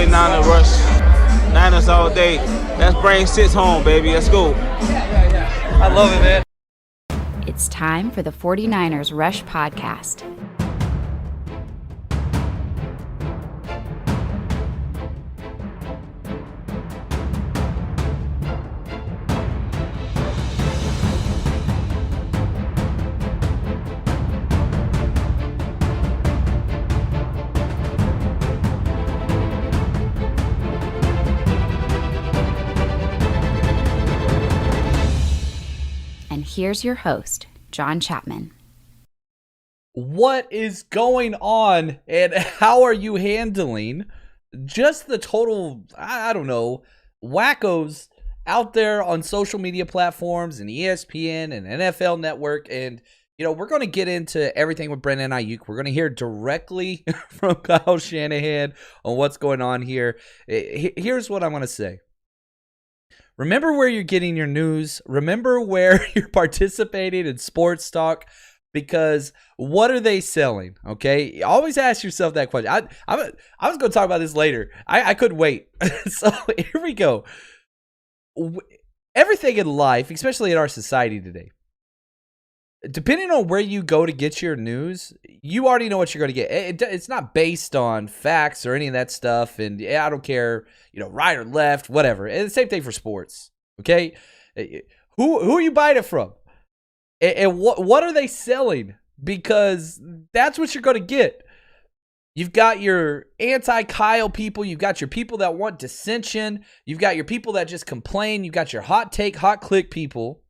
49er rush. Niners all day. Let's bring 6 home, baby. Let's go. I love it, man. It's time for the 49ers Rush Podcast. And here's your host, John Chapman. What is going on, and how are you handling just the total, I don't know, wackos out there on social media platforms and ESPN and NFL Network? And, you know, we're going to get into everything with Brendan Aiyuk. We're going to hear directly from Kyle Shanahan on what's going on here. Here's what I'm going to say. Remember where you're getting your news. Remember where you're participating in sports talk, because what are they selling? Okay, always ask yourself that question. I was going to talk about this later. I couldn't wait. So here we go. Everything in life, especially in our society today, depending on where you go to get your news, you already know what you're going to get. It's not based on facts or any of that stuff. And yeah, I don't care, you know, right or left, whatever. And the same thing for sports. Okay, who are you buying it from? And what are they selling? Because that's what you're going to get. You've got your anti-Kyle people. You've got your people that want dissension. You've got your people that just complain. You've got your hot take, hot click people.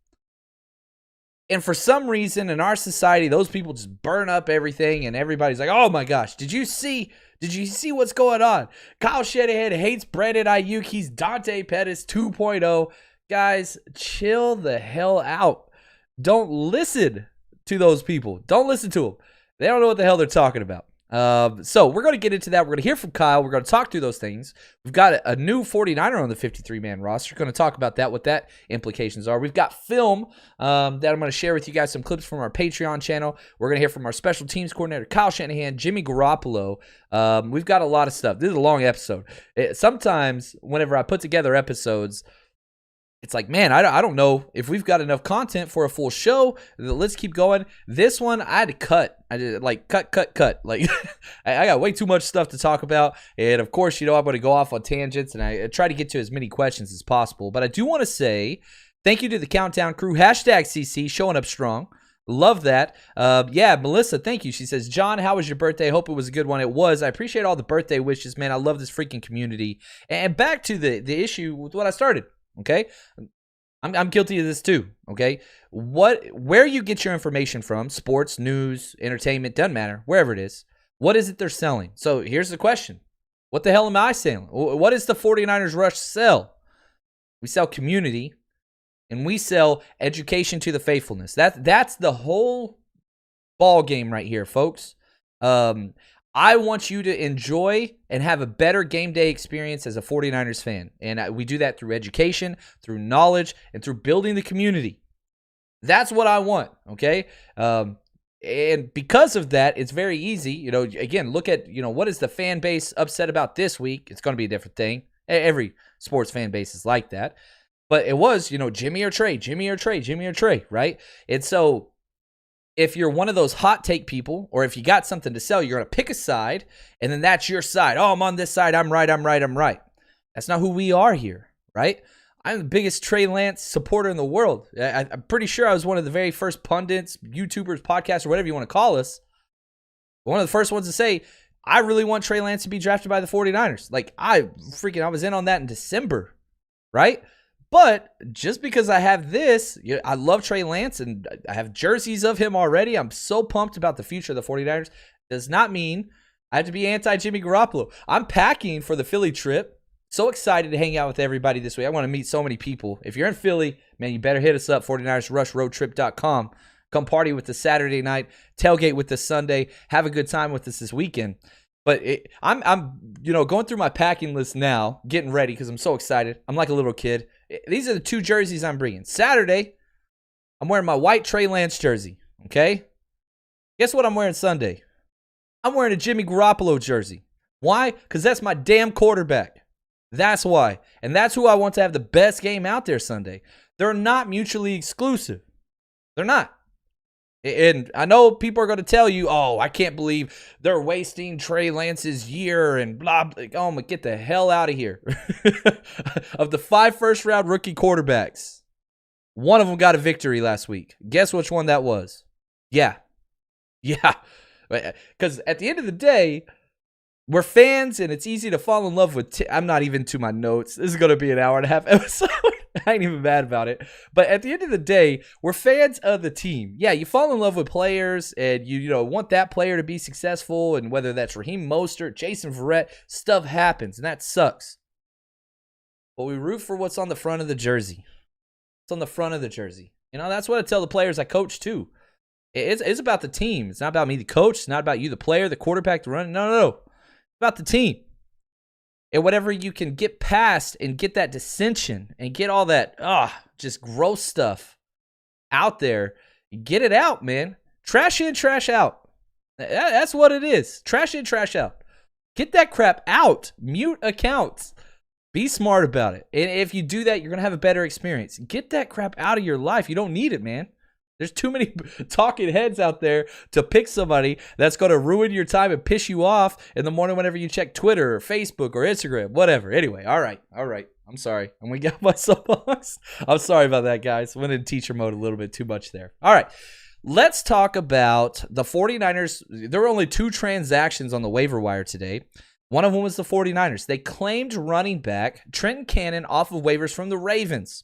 And for some reason in our society, those people just burn up everything, and everybody's like, "Oh my gosh, did you see what's going on? Kyle Shanahan hates Brendan Aiyuk. He's Dante Pettis 2.0." Guys, chill the hell out. Don't listen to those people. Don't listen to them. They don't know what the hell they're talking about. So we're going to get into that. We're going to hear from Kyle. We're going to talk through those things. We've got a new 49er on the 53-man roster. We're going to talk about that, what that implications are. We've got film that I'm going to share with you guys, some clips from our Patreon channel. We're going to hear from our special teams coordinator, Kyle Shanahan, Jimmy Garoppolo. We've got a lot of stuff. This is a long episode. Sometimes whenever I put together episodes, it's like, man, I don't know if we've got enough content for a full show. Let's keep going. This one, I had to cut. I did like cut. Like I got way too much stuff to talk about. And of course, you know, I'm going to go off on tangents, and I try to get to as many questions as possible. But I do want to say thank you to the Countdown crew. #CC showing up strong. Love that. Yeah, Melissa, thank you. She says, John, how was your birthday? Hope it was a good one. It was. I appreciate all the birthday wishes, man. I love this freaking community. And back to the issue with what I started. Okay, I'm guilty of this too. Okay, where you get your information from, sports, news, entertainment, doesn't matter, wherever it is. What is it they're selling? So here's the question: what the hell am I selling? What does the 49ers Rush sell? We sell community, and we sell education to the faithfulness. That's the whole ball game right here, folks. I want you to enjoy and have a better game day experience as a 49ers fan. And we do that through education, through knowledge, and through building the community. That's what I want, okay? And because of that, it's very easy. You know, again, look at, you know, what is the fan base upset about this week? It's going to be a different thing. Every sports fan base is like that. But it was, you know, Jimmy or Trey, right? And so if you're one of those hot take people, or if you got something to sell, you're going to pick a side, and then that's your side. Oh, I'm on this side. I'm right. That's not who we are here, right? I'm the biggest Trey Lance supporter in the world. I'm pretty sure I was one of the very first pundits, YouTubers, podcasts, or whatever you want to call us. One of the first ones to say, I really want Trey Lance to be drafted by the 49ers. Like, I was in on that in December, right? But just because I have this, I love Trey Lance, and I have jerseys of him already. I'm so pumped about the future of the 49ers. Does not mean I have to be anti-Jimmy Garoppolo. I'm packing for the Philly trip. So excited to hang out with everybody this week. I want to meet so many people. If you're in Philly, man, you better hit us up, 49ersRushRoadTrip.com. Come party with us Saturday night, tailgate with us Sunday, have a good time with us this weekend. But I'm going through my packing list now, getting ready because I'm so excited. I'm like a little kid. These are the 2 jerseys I'm bringing. Saturday, I'm wearing my white Trey Lance jersey, okay? Guess what I'm wearing Sunday? I'm wearing a Jimmy Garoppolo jersey. Why? Because that's my damn quarterback. That's why. And that's who I want to have the best game out there Sunday. They're not mutually exclusive. They're not. And I know people are going to tell you, oh, I can't believe they're wasting Trey Lance's year and blah, blah. Oh, my, get the hell out of here. Of the 5 first-round rookie quarterbacks, one of them got a victory last week. Guess which one that was? Yeah. Because at the end of the day, we're fans, and it's easy to fall in love with. I'm not even to my notes. This is going to be an hour-and-a-half episode. I ain't even mad about it. But at the end of the day, we're fans of the team. Yeah, you fall in love with players, and you want that player to be successful, and whether that's Raheem Mostert, Jason Verrett, stuff happens, and that sucks. But we root for what's on the front of the jersey. It's on the front of the jersey. That's what I tell the players I coach, too. It's about the team. It's not about me, the coach. It's not about you, the player, the quarterback, the runner. No. It's about the team. And whatever you can get past and get that dissension and get all that, just gross stuff out there, get it out, man. Trash in, trash out. That's what it is. Trash in, trash out. Get that crap out. Mute accounts. Be smart about it. And if you do that, you're going to have a better experience. Get that crap out of your life. You don't need it, man. There's too many talking heads out there to pick somebody that's going to ruin your time and piss you off in the morning whenever you check Twitter or Facebook or Instagram, whatever. Anyway, all right. I'm sorry. I'm going to get my soapbox. I'm sorry about that, guys. Went in teacher mode a little bit too much there. All right. Let's talk about the 49ers. There were only 2 transactions on the waiver wire today. One of them was the 49ers. They claimed running back Trenton Cannon off of waivers from the Ravens.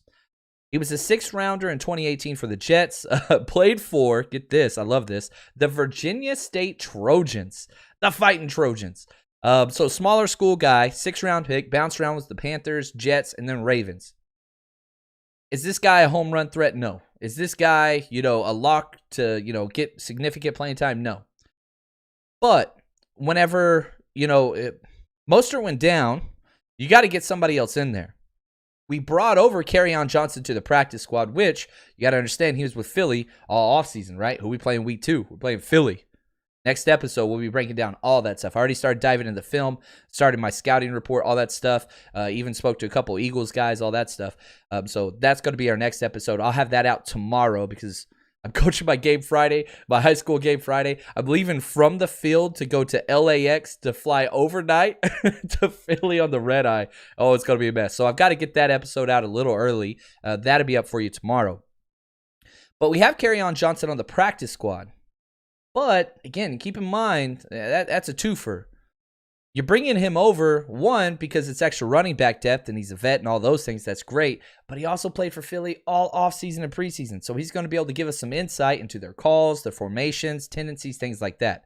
He was a 6th rounder in 2018 for the Jets. Played for, get this, I love this, the Virginia State Trojans. The Fighting Trojans. So smaller school guy, 6th round pick, bounced around with the Panthers, Jets, and then Ravens. Is this guy a home run threat? No. Is this guy, a lock to, get significant playing time? No. But whenever, Mostert went down, you got to get somebody else in there. We brought over Kerryon Johnson to the practice squad, which you got to understand he was with Philly all offseason, right? Who we playing week 2? We're playing Philly. Next episode, we'll be breaking down all that stuff. I already started diving into the film, started my scouting report, all that stuff. Even spoke to a couple Eagles guys, all that stuff. So that's going to be our next episode. I'll have that out tomorrow because I'm coaching my game Friday, my high school game Friday. I'm leaving from the field to go to LAX to fly overnight to Philly on the red eye. Oh, it's going to be a mess. So I've got to get that episode out a little early. That'll be up for you tomorrow. But we have Kerryon Johnson on the practice squad. But, again, keep in mind, that's a twofer. You're bringing him over, one, because it's extra running back depth, and he's a vet and all those things. That's great. But he also played for Philly all offseason and preseason. So he's going to be able to give us some insight into their calls, their formations, tendencies, things like that.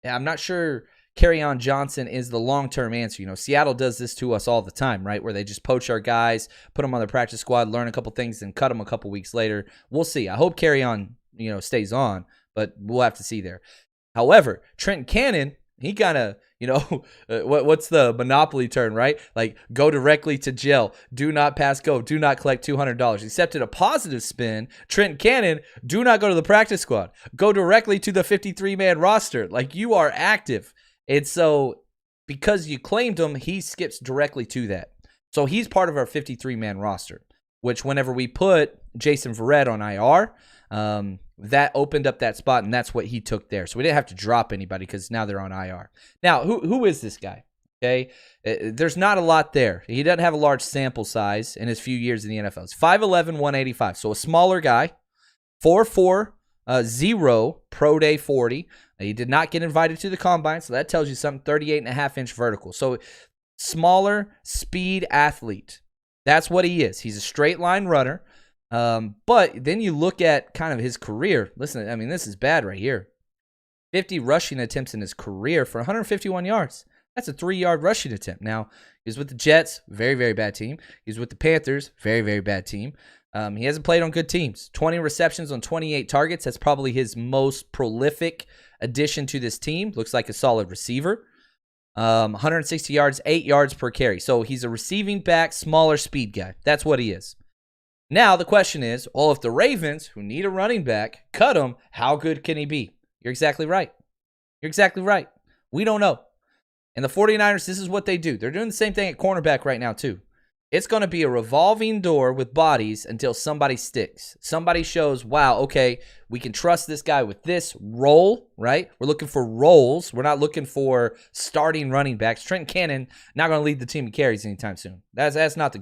And I'm not sure Kerryon Johnson is the long-term answer. Seattle does this to us all the time, right, where they just poach our guys, put them on their practice squad, learn a couple things, and cut them a couple weeks later. We'll see. I hope Kerryon, stays on, but we'll have to see there. However, Trenton Cannon, he kind of, what's the Monopoly term, right? Like, go directly to jail. Do not pass go. Do not collect $200. Except in a positive spin, Trenton Cannon, do not go to the practice squad. Go directly to the 53-man roster. Like, you are active. And so, because you claimed him, he skips directly to that. So, he's part of our 53-man roster, which whenever we put Jason Verrett on IR, that opened up that spot, and that's what he took there. So we didn't have to drop anybody because now they're on IR. Now, who is this guy? Okay, there's not a lot there. He doesn't have a large sample size in his few years in the NFL. It's 5'11", 185, so a smaller guy. 4'4", 0, pro day 40. He did not get invited to the combine, so that tells you something. 38.5-inch vertical. So smaller speed athlete. That's what he is. He's a straight line runner. But then you look at kind of his career. Listen, I mean, this is bad right here. 50 rushing attempts in his career for 151 yards. That's a 3-yard rushing attempt. Now, he was with the Jets, very, very bad team. He was with the Panthers, very, very bad team. He hasn't played on good teams. 20 receptions on 28 targets. That's probably his most prolific addition to this team. Looks like a solid receiver. 160 yards, 8 yards per carry. So he's a receiving back, smaller speed guy. That's what he is. Now, the question is, well, if the Ravens, who need a running back, cut him, how good can he be? You're exactly right. You're exactly right. We don't know. And the 49ers, this is what they do. They're doing the same thing at cornerback right now, too. It's going to be a revolving door with bodies until somebody sticks. Somebody shows, wow, okay, we can trust this guy with this role, right? We're looking for roles. We're not looking for starting running backs. Trent Cannon not going to lead the team in carries anytime soon. That's not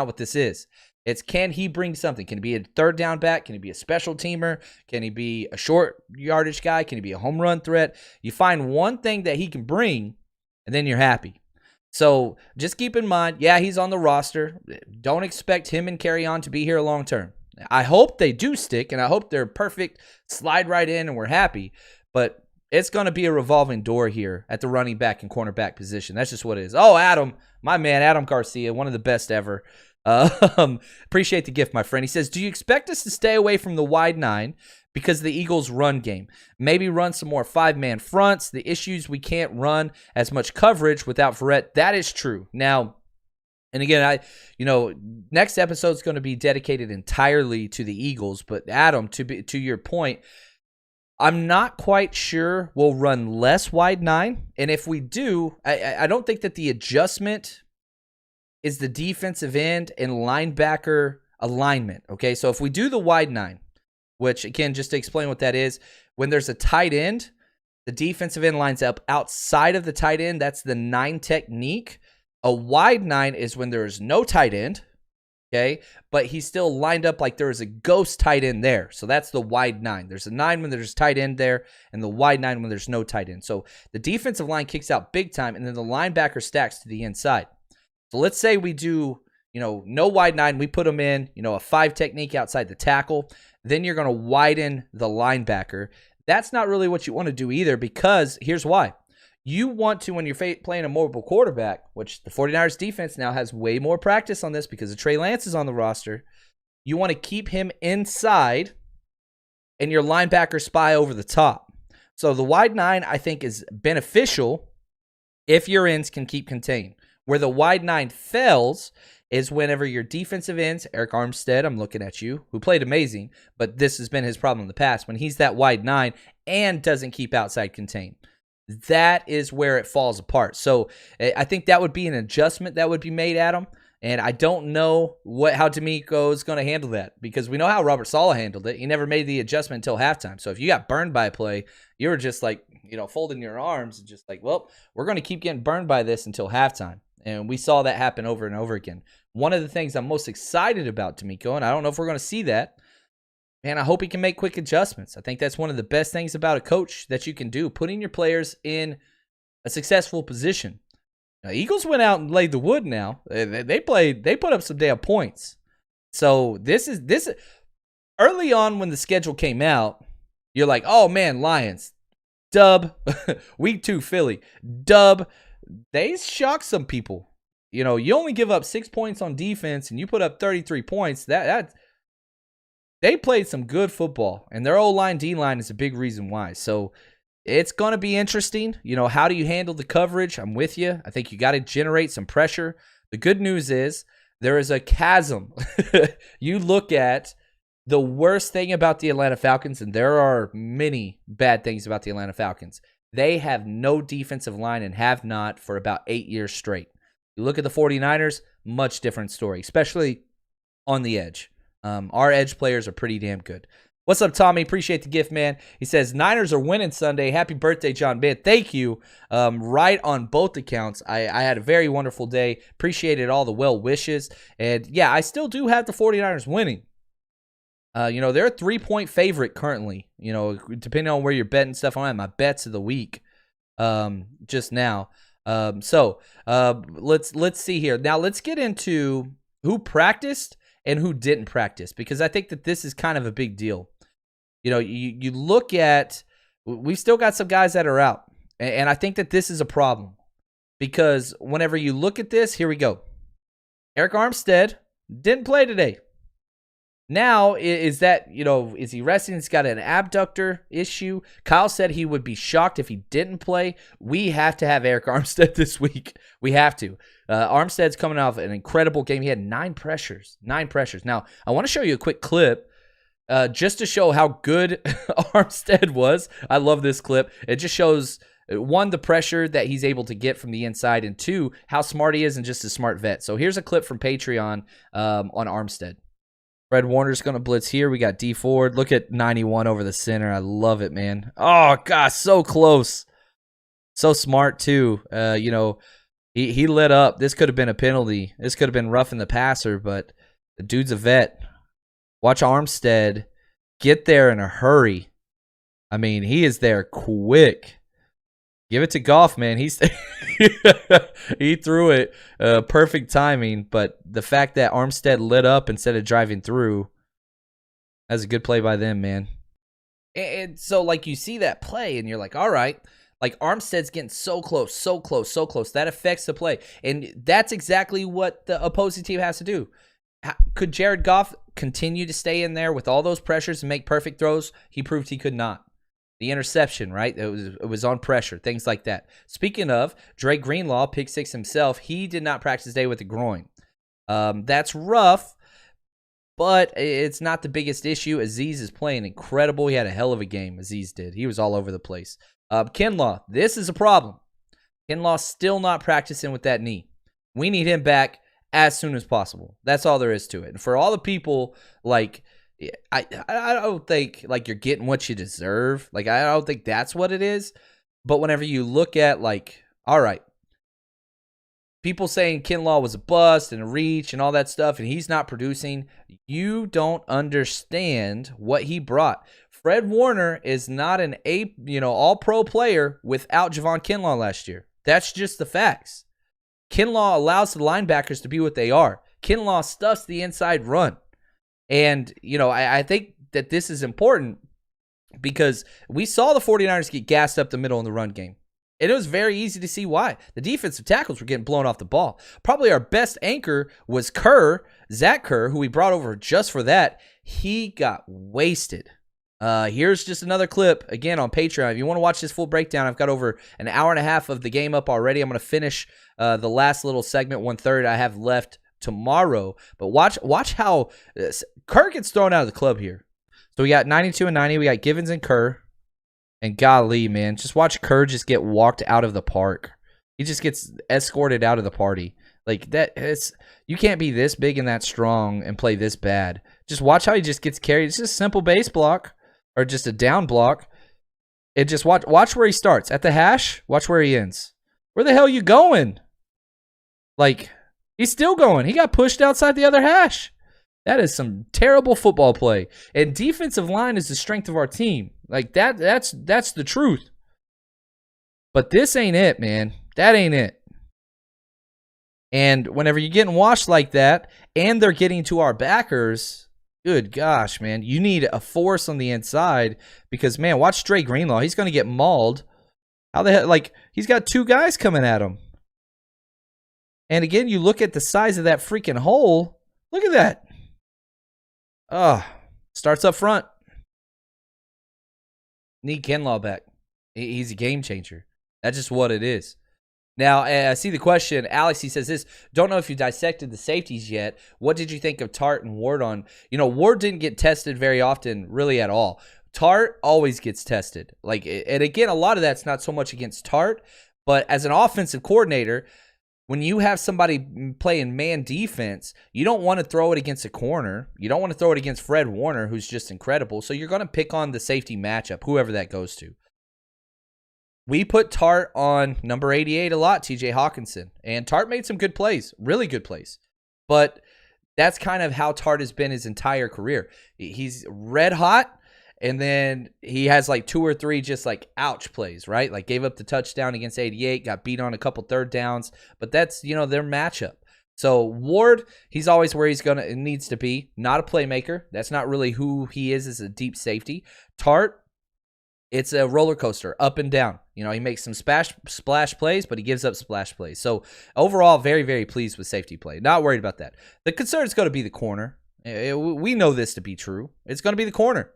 what this is. It's, can he bring something? Can he be a third down back? Can he be a special teamer? Can he be a short yardage guy? Can he be a home run threat? You find one thing that he can bring, and then you're happy. So just keep in mind, yeah, he's on the roster. Don't expect him and Carry-On to be here long term. I hope they do stick, and I hope they're perfect, slide right in, and we're happy. But it's going to be a revolving door here at the running back and cornerback position. That's just what it is. Oh, Adam, my man, Adam Garcia, one of the best ever. Appreciate the gift, my friend. He says, do you expect us to stay away from the wide 9 because of the Eagles' run game? Maybe run some more 5-man fronts. The issues, we can't run as much coverage without Verrett. That is true. Now, and again, next episode is going to be dedicated entirely to the Eagles. But Adam, to your point, I'm not quite sure we'll run less wide 9. And if we do, I don't think that the adjustment is the defensive end and linebacker alignment. Okay, so if we do the wide 9, which, again, just to explain what that is, when there's a tight end, the defensive end lines up outside of the tight end. That's the 9 technique. A wide 9 is when there is no tight end, okay, but he's still lined up like there is a ghost tight end there. So that's the wide 9. There's a 9 when there's tight end there, and the wide 9 when there's no tight end. So the defensive line kicks out big time, and then the linebacker stacks to the inside. So let's say we do, no wide 9. We put them in, a 5 technique outside the tackle. Then you're going to widen the linebacker. That's not really what you want to do either, because here's why. You want to, when you're playing a mobile quarterback, which the 49ers defense now has way more practice on this because of Trey Lance is on the roster, you want to keep him inside and your linebacker spy over the top. So the wide 9, I think, is beneficial if your ends can keep contained. Where the wide 9 fails is whenever your defensive ends, Aiyuk Armstead, I'm looking at you, who played amazing, but this has been his problem in the past, when he's that wide 9 and doesn't keep outside contained. That is where it falls apart. So I think that would be an adjustment that would be made, Adam. And I don't know how D'Amico is going to handle that, because we know how Robert Saleh handled it. He never made the adjustment until halftime. So if you got burned by a play, you were just like, folding your arms and just like, well, we're going to keep getting burned by this until halftime. And we saw that happen over and over again. One of the things I'm most excited about D'Amico, and I don't know if we're going to see that, man, I hope he can make quick adjustments. I think that's one of the best things about a coach that you can do, putting your players in a successful position. Now, Eagles went out and laid the wood now. They put up some damn points. So this early on when the schedule came out, you're like, oh man, Lions, dub. Week 2, Philly, dub. They shocked some people. You only give up 6 points on defense and you put up 33 points. That they played some good football, and their O-line, D-line is a big reason why. So it's going to be interesting. How do you handle the coverage? I'm with you. I think you got to generate some pressure. The good news is there is a chasm. You look at the worst thing about the Atlanta Falcons, and there are many bad things about the Atlanta Falcons. They have no defensive line and have not for about 8 years straight. You look at the 49ers, much different story, especially on the edge. Our edge players are pretty damn good. What's up, Tommy? Appreciate the gift, man. He says, Niners are winning Sunday. Happy birthday, John. Man, thank you. Right on both accounts. I had a very wonderful day. Appreciated all the well wishes. And, yeah, I still do have the 49ers winning. They're a 3-point favorite currently, depending on where you're betting stuff on my bets of the week just now. So let's see here. Now let's get into who practiced and who didn't practice, because I think that this is kind of a big deal. You look at, we've still got some guys that are out, and I think that this is a problem, because whenever you look at this, here we go. Aiyuk Armstead didn't play today. Now, is he resting? He's got an abductor issue. Kyle said he would be shocked if he didn't play. We have to have Aiyuk Armstead this week. We have to. Armstead's coming off an incredible game. He had 9 pressures. 9 pressures. Now, I want to show you a quick clip just to show how good Armstead was. I love this clip. It just shows One, the pressure that he's able to get from the inside, and two, how smart he is and just a smart vet. So here's a clip from Patreon on Armstead. Fred Warner's going to blitz here. We got D Ford. Look at 91 over the center. I love it, man. Oh, gosh, so close. So smart, too. He lit up. This could have been a penalty. This could have been roughing the passer, but the dude's a vet. Watch Armstead get there in a hurry. I mean, he is there quick. Give it to Goff, man. He threw it. Perfect timing, but the fact that Armstead lit up instead of driving through, that's a good play by them, man. And so, like, you see that play, and you're like, all right. Like, Armstead's getting so close, so close, so close. That affects the play. And that's exactly what the opposing team has to do. Could Jared Goff continue to stay in there with all those pressures and make perfect throws? He proved he could not. The interception, right? It was on pressure, things like that. Speaking of, Dre Greenlaw, pick six himself, he did not practice today with a groin. That's rough, but it's not the biggest issue. Aziz is playing incredible. He had a hell of a game, Aziz did. He was all over the place. Kinlaw, this is a problem. Kinlaw still not practicing with that knee. We need him back as soon as possible. That's all there is to it. And for all the people, like, I don't think, like, you're getting what you deserve. Like, I don't think that's what it is. But whenever you look at, like, all right, people saying Kinlaw was a bust and a reach and all that stuff, and he's not producing, you don't understand what he brought. Fred Warner is not an all-pro player without Javon Kinlaw last year. That's just the facts. Kinlaw allows the linebackers to be what they are. Kinlaw stuffs the inside run. And, I think that this is important because we saw the 49ers get gassed up the middle in the run game. And it was very easy to see why. The defensive tackles were getting blown off the ball. Probably our best anchor was Zach Kerr, who we brought over just for that. He got wasted. Here's just another clip, again, on Patreon. If you want to watch this full breakdown, I've got over an hour and a half of the game up already. I'm going to finish the last little segment, 1/3 I have left tomorrow. But watch how Kerr gets thrown out of the club here. So we got 92 and 90. We got Givens and Kerr. And golly, man, just watch Kerr just get walked out of the park. He just gets escorted out of the party. Like, you can't be this big and that strong and play this bad. Just watch how he just gets carried. It's just a simple base block or just a down block. And just watch where he starts. At the hash, watch where he ends. Where the hell are you going? Like, he's still going. He got pushed outside the other hash. That is some terrible football play. And defensive line is the strength of our team. Like, that's the truth. But this ain't it, man. That ain't it. And whenever you're getting washed like that, and they're getting to our backers, good gosh, man. You need a force on the inside because, man, watch Dre Greenlaw. He's going to get mauled. How the hell? Like, he's got two guys coming at him. And again, you look at the size of that freaking hole. Look at that. Starts up front. Need Kinlaw back. He's a game changer. That's just what it is. Now, I see the question. Alex, he says this. Don't know if you dissected the safeties yet. What did you think of Tart and Ward on? Ward didn't get tested very often, really at all. Tart always gets tested. Like, and again, a lot of that's not so much against Tart, but as an offensive coordinator, when you have somebody playing man defense, you don't want to throw it against a corner. You don't want to throw it against Fred Warner, who's just incredible. So you're going to pick on the safety matchup, whoever that goes to. We put Tart on number 88 a lot, TJ Hawkinson. And Tart made some good plays, really good plays. But that's kind of how Tart has been his entire career. He's red hot, and then he has like 2 or 3 just like ouch plays, right? Like gave up the touchdown against 88, got beat on a couple third downs. But that's, their matchup. So Ward, he's always where it needs to be. Not a playmaker. That's not really who he is as a deep safety. Tart, it's a roller coaster, up and down. He makes some splash plays, but he gives up splash plays. So overall, very, very pleased with safety play. Not worried about that. The concern is going to be the corner. We know this to be true. It's going to be the corner.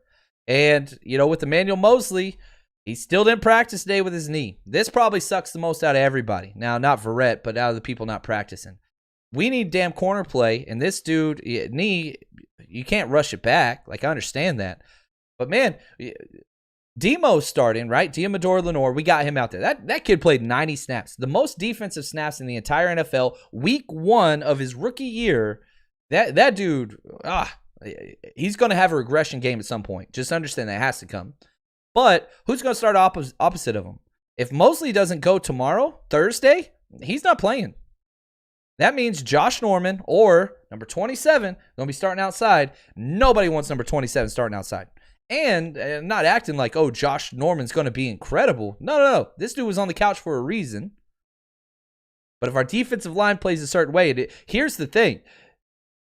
And, with Emmanuel Mosley, he still didn't practice today with his knee. This probably sucks the most out of everybody. Now, not Verrett, but out of the people not practicing. We need damn corner play, and this dude, knee, you can't rush it back. Like, I understand that. But, man, Demo's starting, right? Diamador Lenore, we got him out there. That kid played 90 snaps. The most defensive snaps in the entire NFL. Week 1 of his rookie year. That dude, he's going to have a regression game at some point. Just understand that has to come. But who's going to start opposite of him? If Mosley doesn't go tomorrow, Thursday, he's not playing. That means Josh Norman or number 27 going to be starting outside. Nobody wants number 27 starting outside. And not acting like, oh, Josh Norman's going to be incredible. No. This dude was on the couch for a reason. But if our defensive line plays a certain way, here's the thing.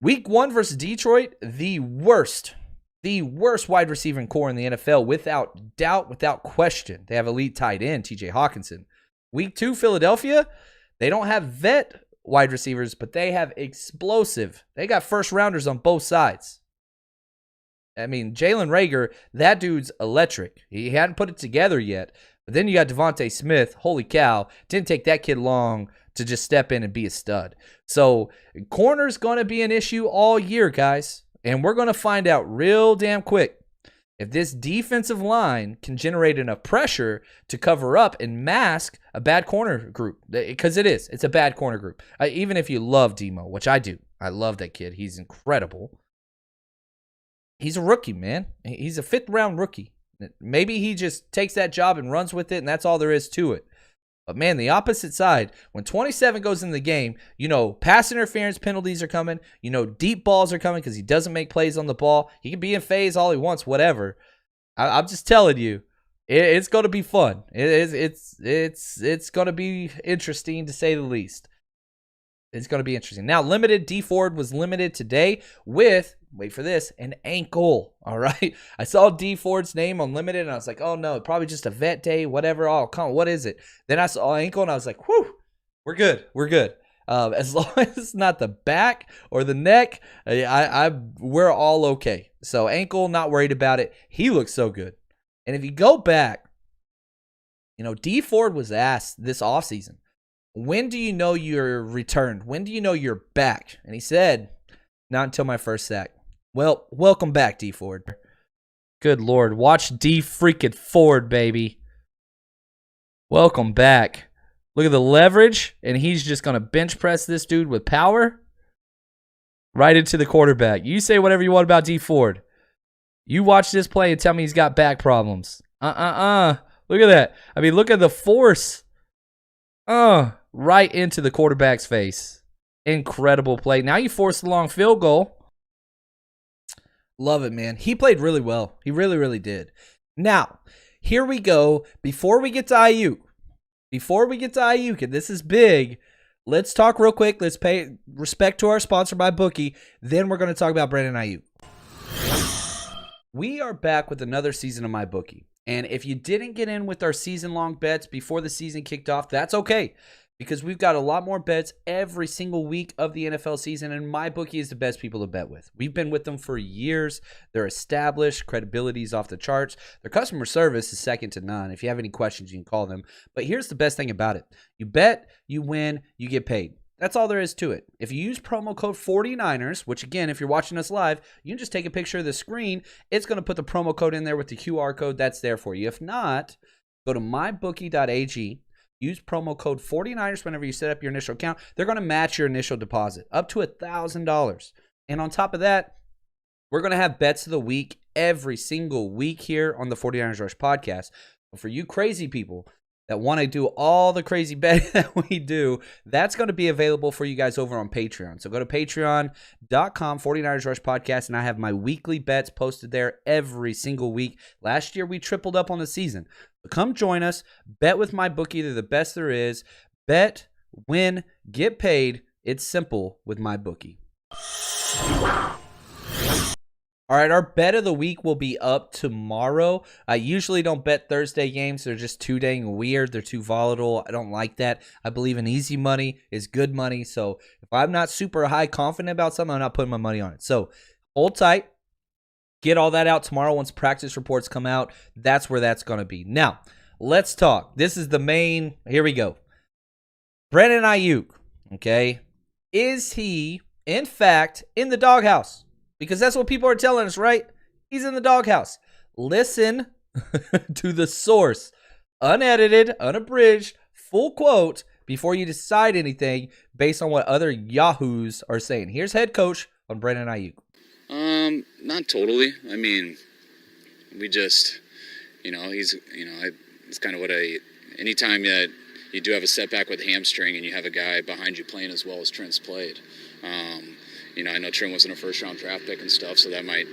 Week 1 versus Detroit, the worst wide receiving core in the NFL, without doubt, without question. They have elite tight end, TJ Hawkinson. Week 2, Philadelphia, they don't have vet wide receivers, but they have explosive. They got first rounders on both sides. I mean, Jalen Reagor, that dude's electric. He hadn't put it together yet. But then you got Devontae Smith. Holy cow. Didn't take that kid long to just step in and be a stud. So, corner's going to be an issue all year, guys. And we're going to find out real damn quick if this defensive line can generate enough pressure to cover up and mask a bad corner group. Because it's a bad corner group. Even if you love Demo, which I do. I love that kid. He's incredible. He's a rookie, man. He's a 5th-round rookie. Maybe he just takes that job and runs with it, and that's all there is to it. But, man, the opposite side, when 27 goes in the game, pass interference penalties are coming. Deep balls are coming because he doesn't make plays on the ball. He can be in phase all he wants, whatever. I'm just telling you, it's going to be fun. It's going to be interesting, to say the least. It's going to be interesting. Now, D Ford was limited today with, wait for this, an ankle. All right. I saw D Ford's name on limited and I was like, oh no, probably just a vet day, whatever. Oh, come on, what is it? Then I saw ankle and I was like, whew, we're good. As long as it's not the back or the neck, we're all okay. So ankle, not worried about it. He looks so good. And if you go back, D Ford was asked this offseason, when do you know you're returned? When do you know you're back? And he said, not until my first sack. Well, welcome back, D Ford. Good Lord. Watch D freaking Ford, baby. Welcome back. Look at the leverage, and he's just going to bench press this dude with power right into the quarterback. You say whatever you want about D Ford. You watch this play and tell me he's got back problems. Look at that. I mean, look at the force. Right into the quarterback's face. Incredible play. Now you force the long field goal. Love it, man. He played really well. He really, really did. Now, here we go. Before we get to Aiyuk, and this is big, let's talk real quick. Let's pay respect to our sponsor, MyBookie. Then we're going to talk about Brandon Aiyuk. We are back with another season of MyBookie. And if you didn't get in with our season-long bets before the season kicked off, that's okay. Because we've got a lot more bets every single week of the NFL season, and MyBookie is the best people to bet with. We've been with them for years. They're established. Credibility is off the charts. Their customer service is second to none. If you have any questions, you can call them. But here's the best thing about it. You bet, you win, you get paid. That's all there is to it. If you use promo code 49ers, which again, if you're watching us live, you can just take a picture of the screen. It's going to put the promo code in there with the QR code that's there for you. If not, go to mybookie.ag. Use promo code 49ers whenever you set up your initial account. They're going to match your initial deposit up to $1,000. And on top of that, we're going to have bets of the week every single week here on the 49ers Rush podcast. For you crazy people that want to do all the crazy betting that we do, that's going to be available for you guys over on Patreon. So go to patreon.com, 49ers Rush Podcast, and I have my weekly bets posted there every single week. Last year, we tripled up on the season. So come join us. Bet with MyBookie. They're the best there is. Bet, win, get paid. It's simple with MyBookie. All right, our bet of the week will be up tomorrow. I usually don't bet Thursday games. They're just too dang weird. They're too volatile. I don't like that. I believe in easy money is good money. So if I'm not super high confident about something, I'm not putting my money on it. So hold tight. Get all that out tomorrow once practice reports come out. That's where that's going to be. Now, let's talk. This is the main. Here we go. Brandon Aiyuk, okay? Is he, in fact, in the doghouse? Because that's what people are telling us, right? He's in the doghouse. Listen to the source, unedited, unabridged, full quote, before you decide anything based on what other yahoos are saying. Here's head coach on Brandon Aiyuk. Not totally. I mean, we just, it's kind of what anytime that you do have a setback with a hamstring and you have a guy behind you playing as well as Trent's played. I know Trent wasn't a first-round draft pick and stuff, so that might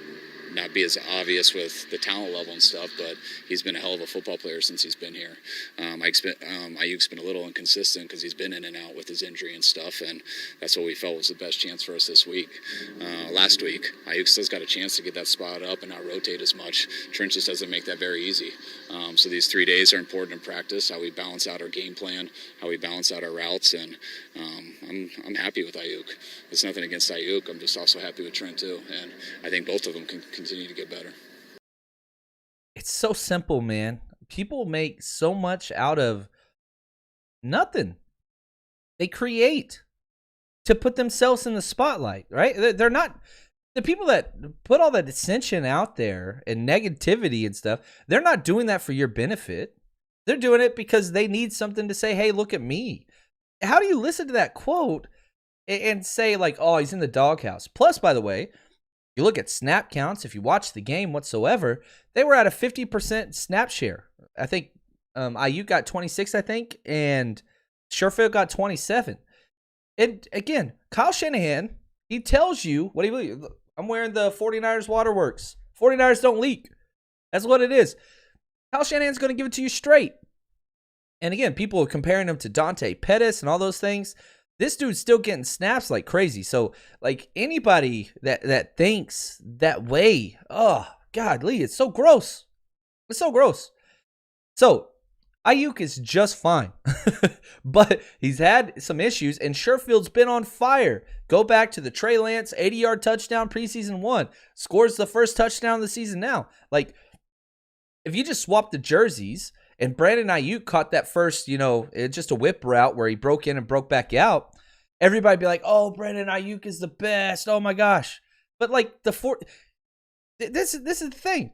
not be as obvious with the talent level and stuff, but he's been a hell of a football player since he's been here. Aiyuk's been a little inconsistent because he's been in and out with his injury and stuff, and that's what we felt was the best chance for us this week. Last week, Aiyuk still's got a chance to get that spot up and not rotate as much. Trent just doesn't make that very easy. So these 3 days are important in practice, how we balance out our game plan, how we balance out our routes, and I'm happy with Aiyuk. It's nothing against Aiyuk. I'm just also happy with Trent too, and I think both of them can continue to get better. It's so simple, man. People make so much out of nothing. They create to put themselves in the spotlight, right? They're not the people that put all that dissension out there and negativity and stuff. They're not doing that for your benefit. They're doing it because they need something to say, hey, look at me. How do you listen to that quote and say, like, oh, he's in the doghouse? Plus, by the way, you look at snap counts, if you watch the game whatsoever, they were at a 50% snap share. I think Aiyuk got 26, I think, and Sherfield got 27. And again, Kyle Shanahan, he tells you what he believes. I'm wearing the 49ers waterworks. 49ers don't leak. That's what it is. Kyle Shanahan's going to give it to you straight. And again, people are comparing him to Dante Pettis and all those things. This dude's still getting snaps like crazy. So, like, anybody that thinks that way, oh, God, Lee, it's so gross. It's so gross. So, Aiyuk is just fine. But he's had some issues, and Sherfield's been on fire. Go back to the Trey Lance 80-yard touchdown preseason 1. Scores the first touchdown of the season now. Like, if you just swap the jerseys, and Brandon Aiyuk caught that first, it's just a whip route where he broke in and broke back out, everybody be like, oh, Brandon Aiyuk is the best. Oh, my gosh. But, like, this is the thing.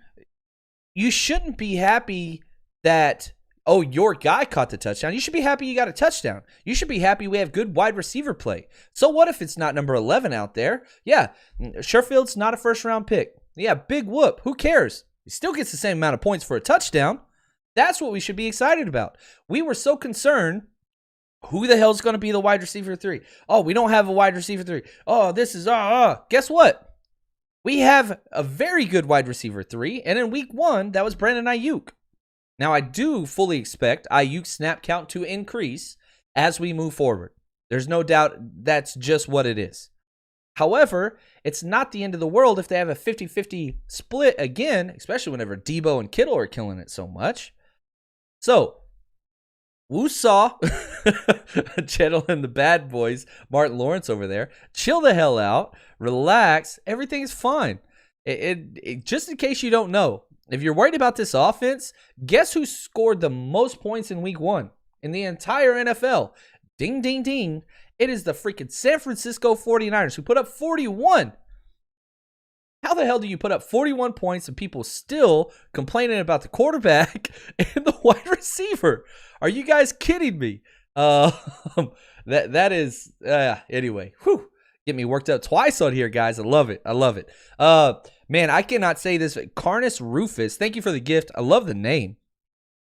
You shouldn't be happy that, oh, your guy caught the touchdown. You should be happy you got a touchdown. You should be happy we have good wide receiver play. So what if it's not number 11 out there? Yeah, Sherfield's not a first-round pick. Yeah, big whoop. Who cares? He still gets the same amount of points for a touchdown. That's what we should be excited about. We were so concerned, who the hell's going to be the wide receiver 3? Oh, we don't have a wide receiver 3. Oh, this is, Guess what? We have a very good wide receiver 3, and in week 1, that was Brandon Aiyuk. Now, I do fully expect Aiyuk's snap count to increase as we move forward. There's no doubt that's just what it is. However, it's not the end of the world if they have a 50-50 split again, especially whenever Debo and Kittle are killing it so much. So, woosah, Channel and the bad boys, Martin Lawrence over there. Chill the hell out. Relax. Everything's fine. Just in case you don't know, if you're worried about this offense, guess who scored the most points in week 1 in the entire NFL? Ding, ding, ding. It is the freaking San Francisco 49ers who put up 41. How the hell do you put up 41 points and people still complaining about the quarterback and the wide receiver? Are you guys kidding me? That is anyway. Whew, get me worked up twice on here, guys. I love it. Man, I cannot say this. Carnus Rufus, thank you for the gift. I love the name.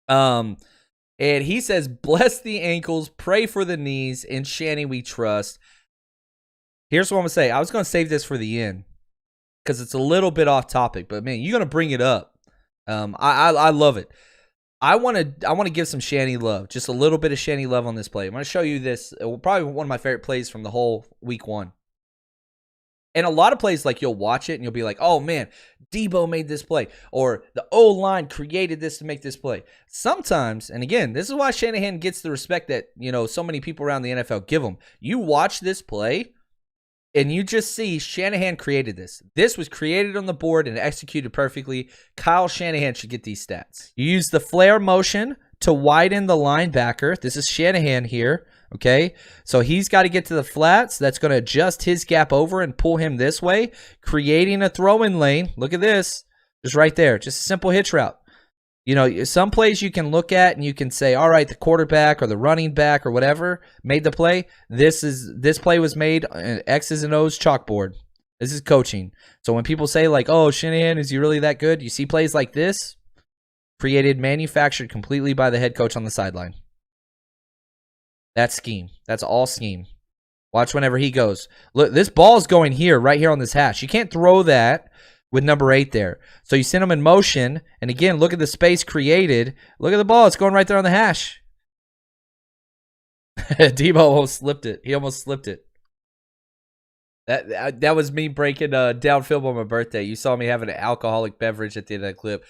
And he says, bless the ankles, pray for the knees, in Shanny we trust. Here's what I'm going to say. I was going to save this for the end because it's a little bit off topic, but man, you're going to bring it up. I love it. I want to give some Shanny love, just a little bit of Shanny love on this play. I'm going to show you this, probably one of my favorite plays from the whole week 1. And a lot of plays, like, you'll watch it and you'll be like, oh man, Debo made this play, or the O-line created this to make this play. Sometimes, and again, this is why Shanahan gets the respect that, so many people around the NFL give him. You watch this play and you just see Shanahan created this. This was created on the board and executed perfectly. Kyle Shanahan should get these stats. You use the flare motion to widen the linebacker. This is Shanahan here. Okay, so he's got to get to the flats. That's going to adjust his gap over and pull him this way, creating a throw-in lane. Look at this. Just right there. Just a simple hitch route. You know, some plays you can look at and you can say, all right, the quarterback or the running back or whatever made the play. This play was made X's and O's chalkboard. This is coaching. So when people say like, oh, Shanahan, is he really that good? You see plays like this created, manufactured completely by the head coach on the sideline. That's scheme. That's all scheme. Watch whenever he goes. Look, this ball is going here, right here on this hash. You can't throw that with number 8 there. So you send him in motion, and again, look at the space created. Look at the ball. It's going right there on the hash. Debo almost slipped it. He almost slipped it. That was me breaking down film on my birthday. You saw me having an alcoholic beverage at the end of that clip.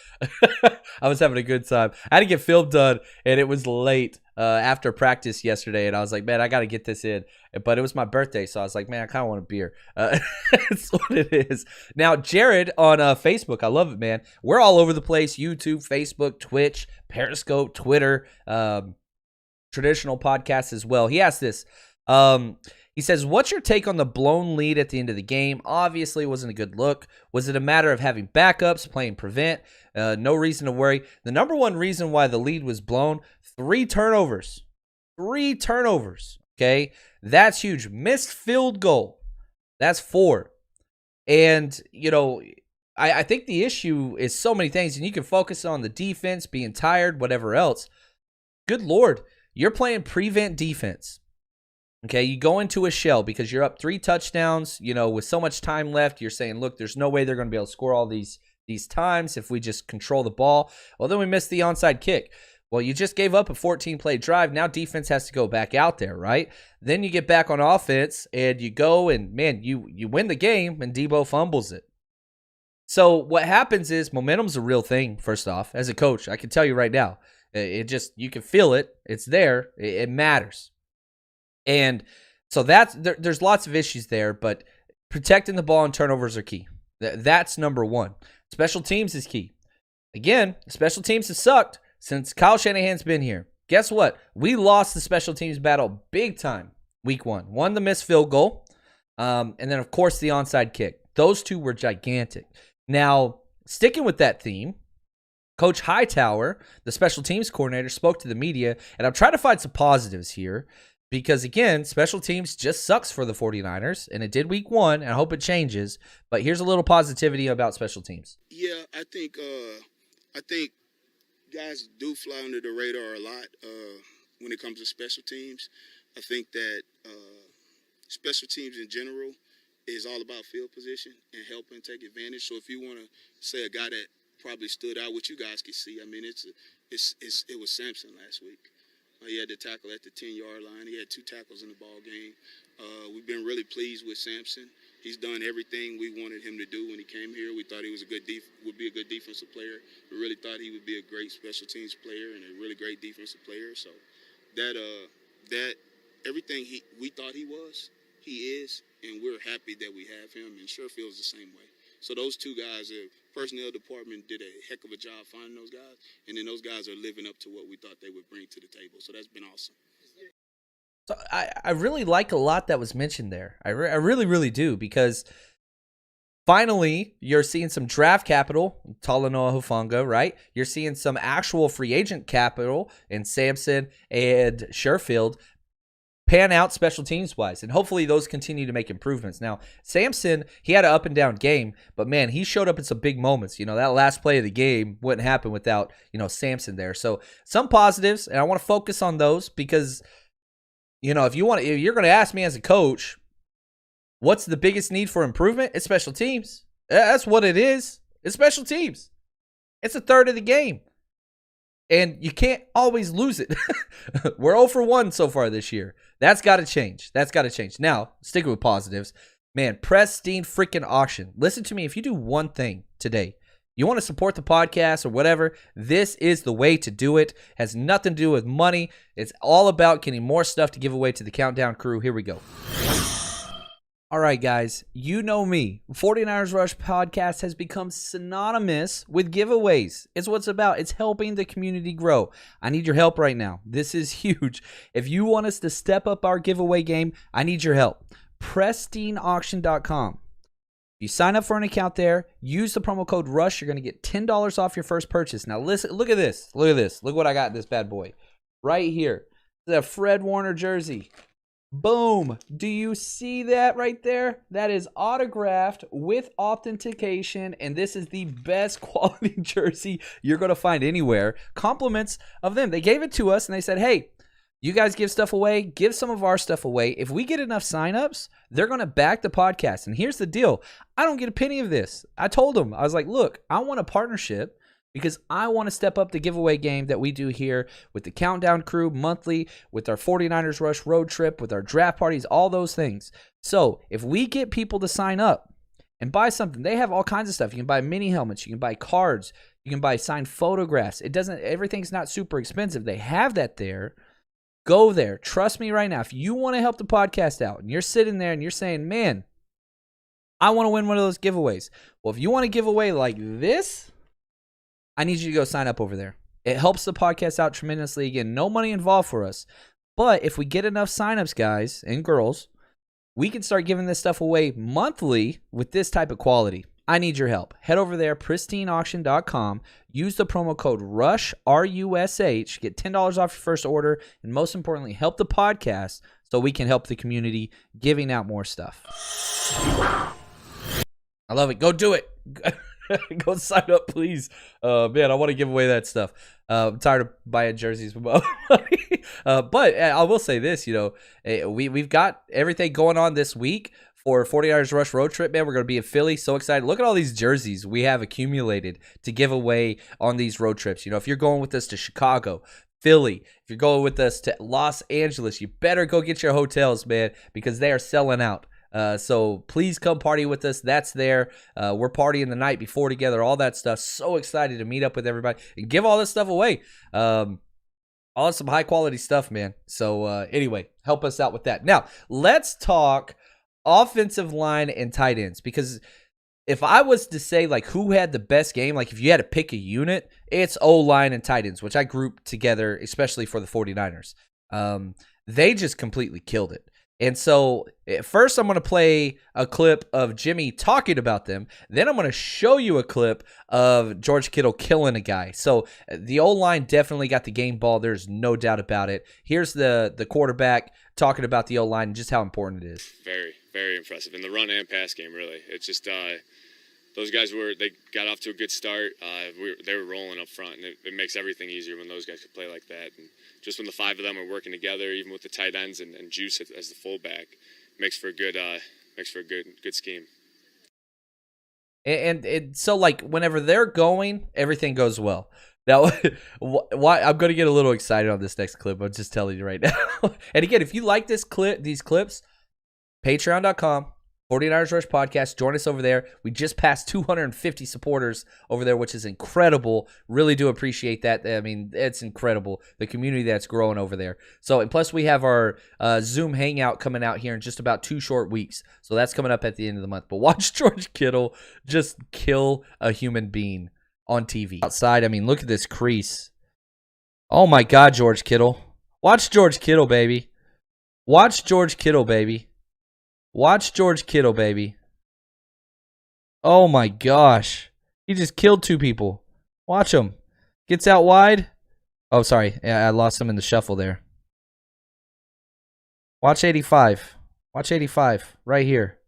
I was having a good time. I had to get film done, and it was late after practice yesterday, and I was like, man, I got to get this in. But it was my birthday, so I was like, man, I kind of want a beer. That's what it is. Now, Jared on Facebook, I love it, man. We're all over the place. YouTube, Facebook, Twitch, Periscope, Twitter, traditional podcasts as well. He asked this. He says, what's your take on the blown lead at the end of the game? Obviously, it wasn't a good look. Was it a matter of having backups, playing prevent? No reason to worry. The number one reason why the lead was blown, 3 turnovers. 3 turnovers, okay? That's huge. Missed field goal. That's 4. And, you know, I think the issue is so many things, and you can focus on the defense, being tired, whatever else. Good Lord, you're playing prevent defense. Okay, you go into a shell because you're up 3 touchdowns, you know, with so much time left. You're saying, look, there's no way they're going to be able to score all these times if we just control the ball. Well, then we missed the onside kick. Well, you just gave up a 14-play drive. Now defense has to go back out there, right? Then you get back on offense, and you go and, man, you win the game, and Debo fumbles it. So what happens is momentum's a real thing, first off. As a coach, I can tell you right now. It just, you can feel it. It's there. It matters. And so there's lots of issues there, but protecting the ball and turnovers are key. That's number one. Special teams is key. Again, special teams has sucked since Kyle Shanahan's been here. Guess what? We lost the special teams battle big time week 1. Won the missed field goal, and then, of course, the onside kick. Those 2 were gigantic. Now, sticking with that theme, Coach Hightower, the special teams coordinator, spoke to the media, and I'm trying to find some positives here. Because, again, special teams just sucks for the 49ers, and it did week 1, and I hope it changes. But here's a little positivity about special teams. Yeah, I think guys do fly under the radar a lot when it comes to special teams. I think that special teams in general is all about field position and helping take advantage. So if you want to say a guy that probably stood out, which you guys can see, I mean, it was Sampson last week. He had the tackle at the 10-yard line. He had 2 tackles in the ball game. We've been really pleased with Sampson. He's done everything we wanted him to do when he came here. We thought he was would be a good defensive player. We really thought he would be a great special teams player and a really great defensive player. So that everything we thought he was, he is, and we're happy that we have him. And sure feels the same way. So those 2 guys, the personnel department did a heck of a job finding those guys, and then those guys are living up to what we thought they would bring to the table. So that's been awesome. So I really like a lot that was mentioned there. I really, really do, because finally you're seeing some draft capital, Talanoa Hufanga, right? You're seeing some actual free agent capital in Sampson and Sherfield pan out special teams wise, and hopefully those continue to make improvements. Now, Sampson, he had an up and down game, but man, he showed up in some big moments. You know, that last play of the game wouldn't happen without, you know, Sampson there. So some positives, and I want to focus on those because, you know, if you're going to ask me as a coach, what's the biggest need for improvement? It's special teams. That's what it is. It's special teams. It's a third of the game. And you can't always lose it. We're 0 for 1 so far this year. That's got to change. Now, sticking with positives, man, pristine freaking auction. Listen to me. If you do one thing today, you want to support the podcast or whatever, this is the way to do it. Has nothing to do with money. It's all about getting more stuff to give away to the Countdown crew. Here we go. All right, guys, you know me. 49ers Rush podcast has become synonymous with giveaways. It's what it's about. It's helping the community grow. I need your help right now. This is huge. If you want us to step up our giveaway game, I need your help. PristineAuction.com. If you sign up for an account there, use the promo code RUSH, you're going to get $10 off your first purchase. Now, listen, look at this. Look at this. Look what I got in this bad boy. Right here. The Fred Warner jersey. Boom. Do you see that right there? That is autographed with authentication, and this is the best quality jersey you're going to find anywhere. Compliments of them. They gave it to us, and they said, hey, you guys give stuff away, give some of our stuff away. If we get enough signups, they're going to back the podcast. And here's the deal. I don't get a penny of this. I told them, I was like, look, I want a partnership because I want to step up the giveaway game that we do here with the Countdown Crew monthly, with our 49ers Rush road trip, with our draft parties, all those things. So if we get people to sign up and buy something, they have all kinds of stuff. You can buy mini helmets. You can buy cards. You can buy signed photographs. Everything's not super expensive. They have that there. Go there. Trust me right now. If you want to help the podcast out and you're sitting there and you're saying, man, I want to win one of those giveaways. Well, if you want to give away like this, I need you to go sign up over there. It helps the podcast out tremendously. Again, no money involved for us. But if we get enough signups, guys and girls, we can start giving this stuff away monthly with this type of quality. I need your help. Head over there, pristineauction.com. Use the promo code RUSH, R-U-S-H. Get $10 off your first order. And most importantly, help the podcast so we can help the community giving out more stuff. I love it. Go do it. Go sign up, please. Man, I want to give away that stuff. I'm tired of buying jerseys with my money. But I will say this, we've got everything going on this week for 49ers Rush road trip, man. We're going to be in Philly. So excited. Look at all these jerseys we have accumulated to give away on these road trips. If you're going with us to Chicago, Philly, if you're going with us to Los Angeles, you better go get your hotels, man, because they are selling out. So please come party with us. That's there. We're partying the night before together, all that stuff. So excited to meet up with everybody and give all this stuff away. All some high quality stuff, man. So anyway, help us out with that. Now, let's talk offensive line and tight ends, because if I was to say like who had the best game, like if you had to pick a unit, it's O-line and tight ends, which I grouped together, especially for the 49ers. They just completely killed it. And so first I'm going to play a clip of Jimmy talking about them. Then I'm going to show you a clip of George Kittle killing a guy. So the O-line definitely got the game ball. There's no doubt about it. Here's the quarterback talking about the O-line and just how important it is. Very, very impressive. In the run and pass game, really. It's just those guys they got off to a good start. They were rolling up front, and it makes everything easier when those guys could play like that. And just when the five of them are working together, even with the tight ends and Juice as the fullback, makes for a good scheme. And so like whenever they're going, everything goes well. Now, why I'm going to get a little excited on this next clip. I'm just telling you right now. And again, if you like these clips, patreon.com. 49ers Rush Podcast. Join us over there. We just passed 250 supporters over there, which is incredible. Really do appreciate that. I mean, it's incredible, the community that's growing over there. So, and plus we have our Zoom Hangout coming out here in just about 2 short weeks. So that's coming up at the end of the month. But watch George Kittle just kill a human being on TV. Outside, I mean, look at this crease. Oh my God, George Kittle. Watch George Kittle, baby. Watch George Kittle, baby. Watch George Kittle, baby. Oh my gosh. He just killed 2 people. Watch him. Gets out wide. Oh, sorry. Yeah, I lost him in the shuffle there. Watch 85. Watch 85. Right here.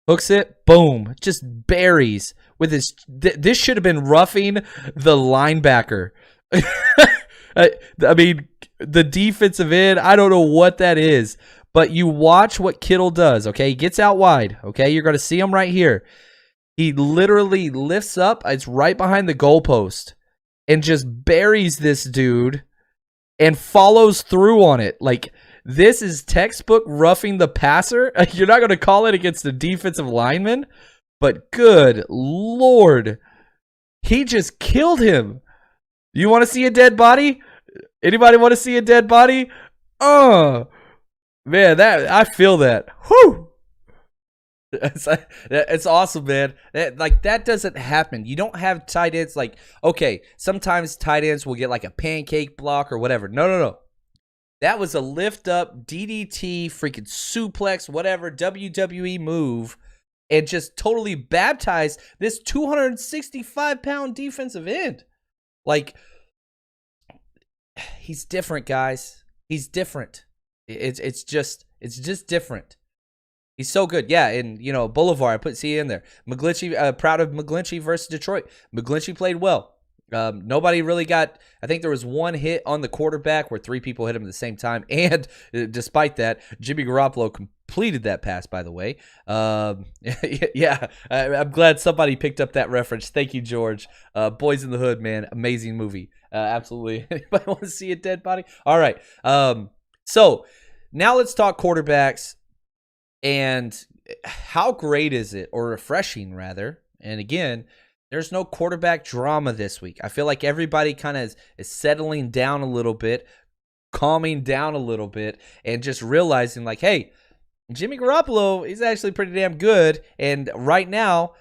Hooks it. Boom. Just buries with his... This should have been roughing the linebacker. I mean, the defensive end, I don't know what that is. But you watch what Kittle does, okay? He gets out wide, okay? You're going to see him right here. He literally lifts up. It's right behind the goalpost and just buries this dude and follows through on it. Like, this is textbook roughing the passer. You're not going to call it against a defensive lineman, but good Lord. He just killed him. You want to see a dead body? Anybody want to see a dead body? Man, I feel that. Whew! It's awesome, man. That doesn't happen. You don't have tight ends okay, sometimes tight ends will get like a pancake block or whatever. No. That was a lift up DDT, freaking suplex, whatever, WWE move, and just totally baptized this 265-pound defensive end. Like, he's different, guys. He's different. It's just different. He's so good. Yeah, and, Boulevard, I put C in there. McGlinchey, proud of McGlinchey versus Detroit. McGlinchey played well. Nobody really got, I think there was one hit on the quarterback where 3 people hit him at the same time. And despite that, Jimmy Garoppolo completed that pass, by the way. Yeah, I'm glad somebody picked up that reference. Thank you, George. Boys in the Hood, man. Amazing movie. Absolutely. Anybody want to see a dead body? All right. So now let's talk quarterbacks and how great is it, or refreshing rather. And again, there's no quarterback drama this week. I feel like everybody kind of is settling down a little bit, calming down a little bit, and just realizing like, hey, Jimmy Garoppolo is actually pretty damn good. And right now,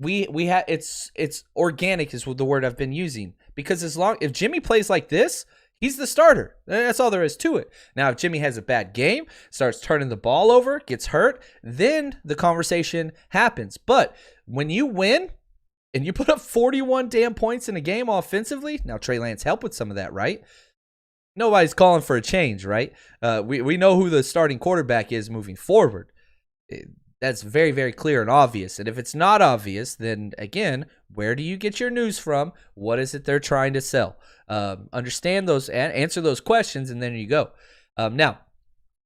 we have it's organic is the word I've been using, because if Jimmy plays like this, he's the starter. That's all there is to it. Now, if Jimmy has a bad game, starts turning the ball over, gets hurt, then the conversation happens. But when you win and you put up 41 damn points in a game offensively, now Trey Lance helped with some of that, right? Nobody's calling for a change, right? We know who the starting quarterback is moving forward. That's very, very clear and obvious. And if it's not obvious, then again, where do you get your news from? What is it they're trying to sell? Understand those, answer those questions, and then you go. Now,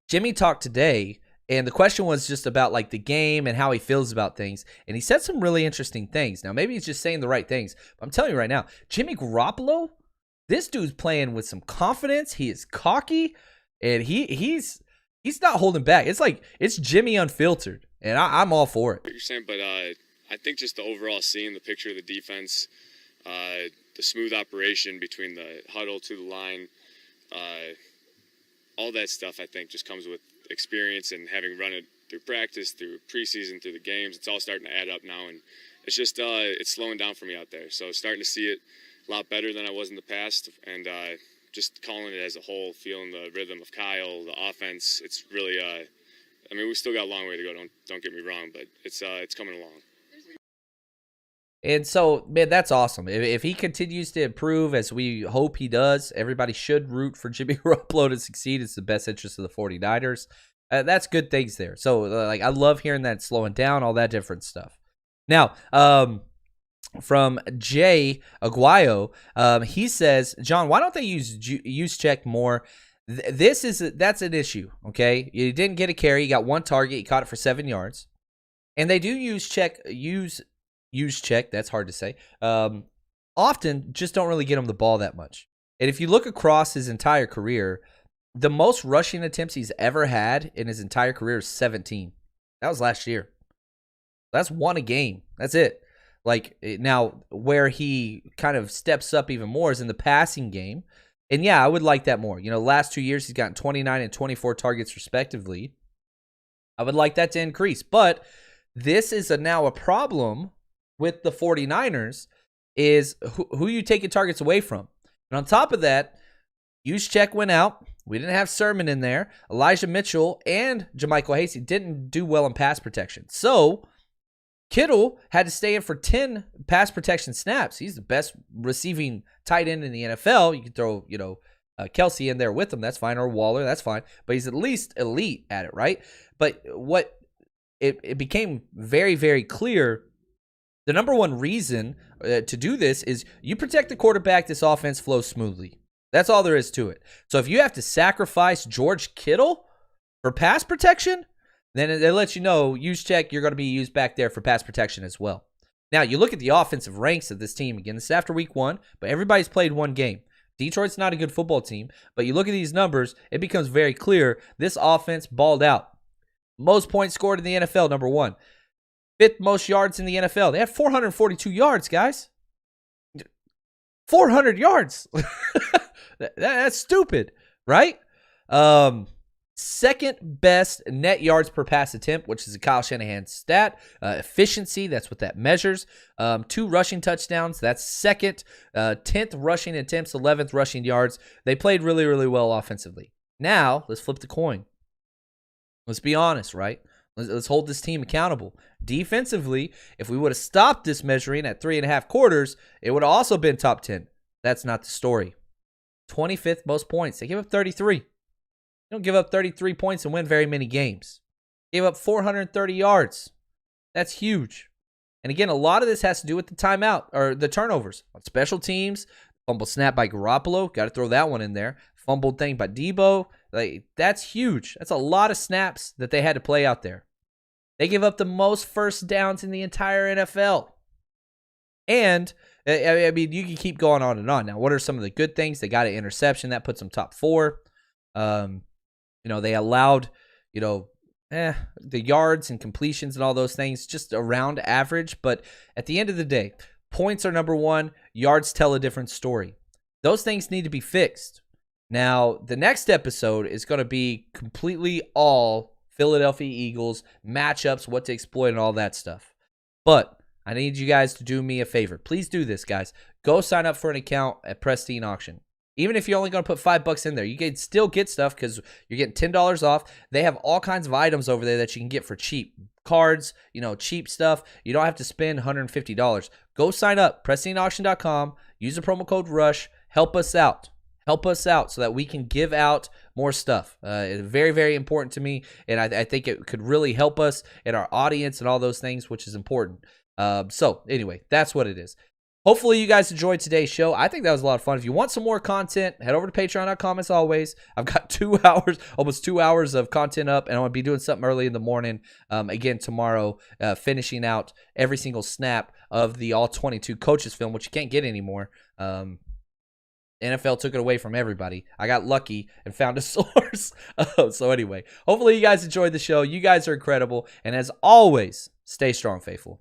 Jimmy talked today, and the question was just about like the game and how he feels about things. And he said some really interesting things. Now, maybe he's just saying the right things, but I'm telling you right now, Jimmy Garoppolo, this dude's playing with some confidence. He is cocky, and he's not holding back. It's like it's Jimmy unfiltered, and I'm all for it. What you're saying, but I think just the overall seeing the picture of the defense, the smooth operation between the huddle to the line, all that stuff I think just comes with experience and having run it through practice, through preseason, through the games. It's all starting to add up now, and it's just it's slowing down for me out there. So starting to see it a lot better than I was in the past, and just calling it as a whole, feeling the rhythm of Kyle, the offense. It's really, I mean, we still got a long way to go. Don't get me wrong, but it's coming along. And so, man, that's awesome. If he continues to improve, as we hope he does, everybody should root for Jimmy Garoppolo to succeed. It's the best interest of the 49ers. That's good things there. So, like, I love hearing that slowing down, all that different stuff. Now, from Jay Aguayo, he says, John, why don't they use Juszczyk more? That's an issue, okay? He didn't get a carry. He got one target. He caught it for 7 yards. And they do use Juszczyk, that's hard to say, often just don't really get him the ball that much. And if you look across his entire career, the most rushing attempts he's ever had in his entire career is 17. That was last year. That's 1 a game. That's it. Like, now, where he kind of steps up even more is in the passing game. And yeah, I would like that more. Last 2 years, he's gotten 29 and 24 targets respectively. I would like that to increase. But this is now a problem with the 49ers, is who you taking targets away from. And on top of that, Juszczyk went out. We didn't have Sermon in there. Elijah Mitchell and JaMychal Hasty didn't do well in pass protection. So Kittle had to stay in for 10 pass protection snaps. He's the best receiving tight end in the NFL. You can throw, Kelsey in there with him. That's fine. Or Waller. That's fine. But he's at least elite at it, right? But what it became very, very clear, the number one reason to do this is you protect the quarterback, this offense flows smoothly. That's all there is to it. So if you have to sacrifice George Kittle for pass protection, then it lets you know, Juszczyk, you're going to be used back there for pass protection as well. Now, you look at the offensive ranks of this team. Again, this is after week 1, but everybody's played 1 game. Detroit's not a good football team, but you look at these numbers, it becomes very clear this offense balled out. Most points scored in the NFL, number 1. 5th most yards in the NFL. They had 442 yards, guys. 400 yards. That's stupid, right? second best net yards per pass attempt, which is a Kyle Shanahan stat. Efficiency, that's what that measures. 2 rushing touchdowns, that's second. 10th rushing attempts, 11th rushing yards. They played really, really well offensively. Now, let's flip the coin. Let's be honest, right? Let's hold this team accountable. Defensively, if we would have stopped this measuring at 3.5 quarters, it would have also been top 10. That's not the story. 25th most points. They give up 33. You don't give up 33 points and win very many games. Gave up 430 yards. That's huge. And again, a lot of this has to do with the timeout or the turnovers. On special teams, fumble snap by Garoppolo. Got to throw that one in there. Fumbled thing by Debo. That's huge. That's a lot of snaps that they had to play out there. They give up the most first downs in the entire NFL. And, I mean, you can keep going on and on. Now, what are some of the good things? They got an interception. That puts them top 4. They allowed, the yards and completions and all those things just around average. But at the end of the day, points are number 1. Yards tell a different story. Those things need to be fixed. Now, the next episode is going to be completely all Philadelphia Eagles, matchups, what to exploit, and all that stuff. But I need you guys to do me a favor. Please do this, guys. Go sign up for an account at Pristine Auction. Even if you're only going to put $5 in there, you can still get stuff because you're getting $10 off. They have all kinds of items over there that you can get for cheap. Cards, cheap stuff. You don't have to spend $150. Go sign up, PristineAuction.com. Use the promo code RUSH. Help us out. Help us out so that we can give out more stuff. It's very, very important to me, and I think it could really help us and our audience and all those things, which is important. So anyway, that's what it is. Hopefully you guys enjoyed today's show. I think that was a lot of fun. If you want some more content, head over to patreon.com as always. I've got 2 hours, almost 2 hours of content up, and I'm going to be doing something early in the morning. Again, tomorrow, finishing out every single snap of the All-22 Coaches film, which you can't get anymore. NFL took it away from everybody. I got lucky and found a source. So anyway, hopefully you guys enjoyed the show. You guys are incredible. And as always, stay strong, faithful.